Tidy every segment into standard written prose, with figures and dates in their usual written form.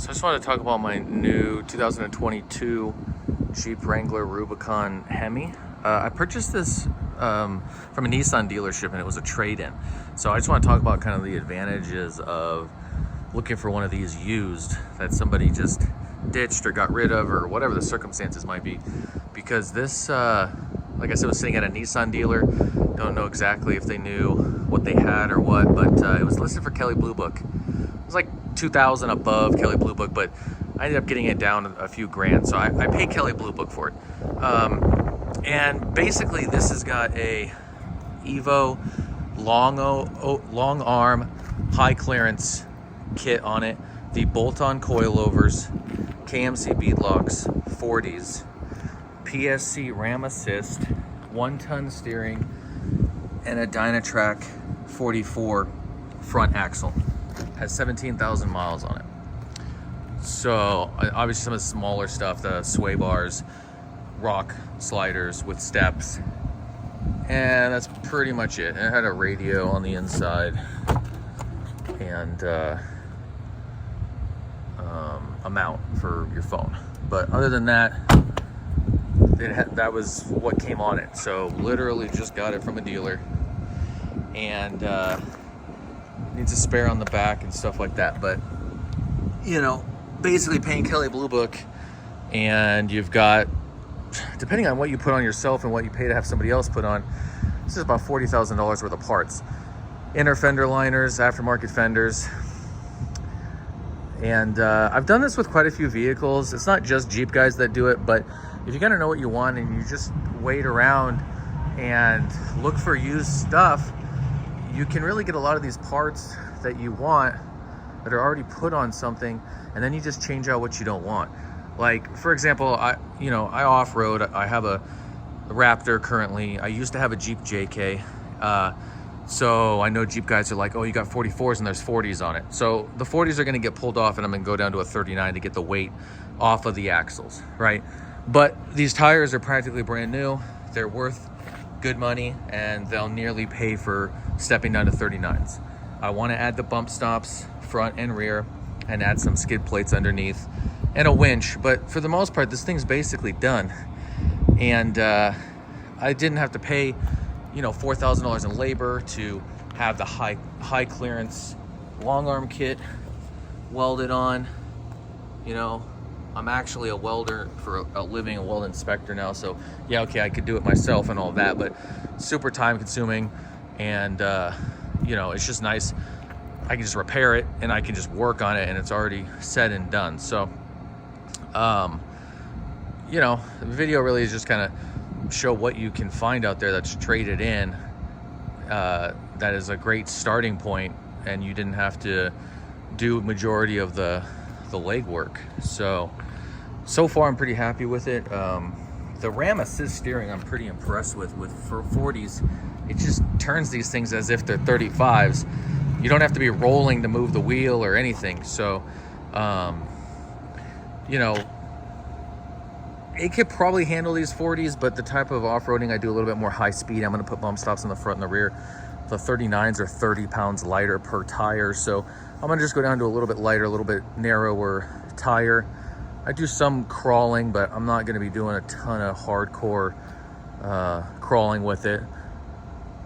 So I just wanted to talk about my new 2022 Jeep Wrangler Rubicon Hemi. I purchased this from a Nissan dealership, and it was a trade-in. So I just want to talk about kind of the advantages of looking for one of these used that somebody just ditched or got rid of, or whatever the circumstances might be. Because this, like I said, was sitting at a Nissan dealer. Don't know exactly if they knew what they had or what, but it was listed for Kelley Blue Book. It was like $2,000 above Kelley Blue Book, but I ended up getting it down a few grand, so I paid Kelley Blue Book for it. And basically this has got a Evo long arm high clearance kit on it, the bolt-on coilovers, KMC beadlocks, 40s, PSC ram assist, 1-ton steering, and a Dynatrac 44 front axle. Has 17,000 miles on it. So obviously some of the smaller stuff, the sway bars, rock sliders with steps, and that's pretty much it. And it had a radio on the inside and a mount for your phone. But other than that, that was what came on it. So literally just got it from a dealer, and needs a spare on the back and stuff like that. But you know, basically paying Kelley Blue Book, and you've got, depending on what you put on yourself and what you pay to have somebody else put on, this is about $40,000 worth of parts, inner fender liners, aftermarket fenders. And I've done this with quite a few vehicles. It's not just Jeep guys that do it, but if you gotta know what you want and you just wait around and look for used stuff, you can really get a lot of these parts that you want that are already put on something, and then you just change out what you don't want. Like, for example, I off-road. I have a Raptor currently. I used to have a Jeep JK. So I know Jeep guys are like, oh, you got 44s and there's 40s on it. So the 40s are gonna get pulled off, and I'm gonna go down to a 39 to get the weight off of the axles, right? But these tires are practically brand new. They're worth good money, and they'll nearly pay for stepping down to 39s. I want to add the bump stops front and rear, and add some skid plates underneath and a winch. But for the most part, this thing's basically done. And I didn't have to pay, $4,000 in labor to have the high clearance long arm kit welded on. I'm actually a welder for a living, a weld inspector now, so yeah, okay, I could do it myself and all that, but super time consuming, and it's just nice. I can just repair it and I can just work on it, and it's already said and done. So the video really is just kind of show what you can find out there that's traded in, that is a great starting point, and you didn't have to do majority of the legwork. So far I'm pretty happy with it. The ram assist steering I'm pretty impressed with for 40s. It just turns these things as if they're 35s. You don't have to be rolling to move the wheel or anything. So it could probably handle these 40s, but the type of off-roading I do a little bit more high speed. I'm going to put bump stops in the front and the rear. The 39s are 30 pounds lighter per tire, so I'm going to just go down to a little bit lighter, a little bit narrower tire. I do some crawling, but I'm not going to be doing a ton of hardcore crawling with it.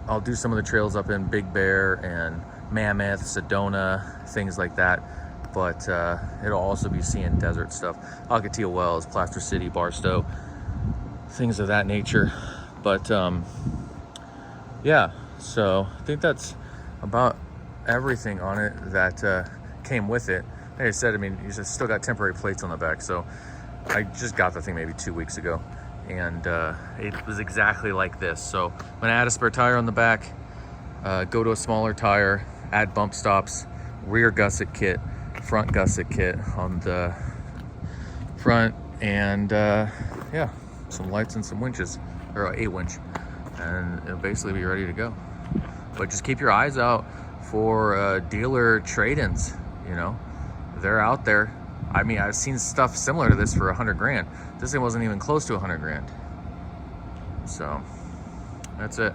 I'll do some of the trails up in Big Bear and Mammoth, Sedona, things like that. But it'll also be seeing desert stuff. Ocotillo Wells, Plaster City, Barstow, things of that nature. But yeah, so I think that's about everything on it that came with it. Like I said, you just still got temporary plates on the back. So I just got the thing maybe 2 weeks ago, and it was exactly like this. So I'm gonna add a spare tire on the back, go to a smaller tire, add bump stops, rear gusset kit, front gusset kit on the front, and yeah, some lights and some winches, or a winch, and it'll basically be ready to go. But just keep your eyes out for dealer trade-ins. They're out there. I've seen stuff similar to this for 100 grand. This thing wasn't even close to 100 grand. So that's it.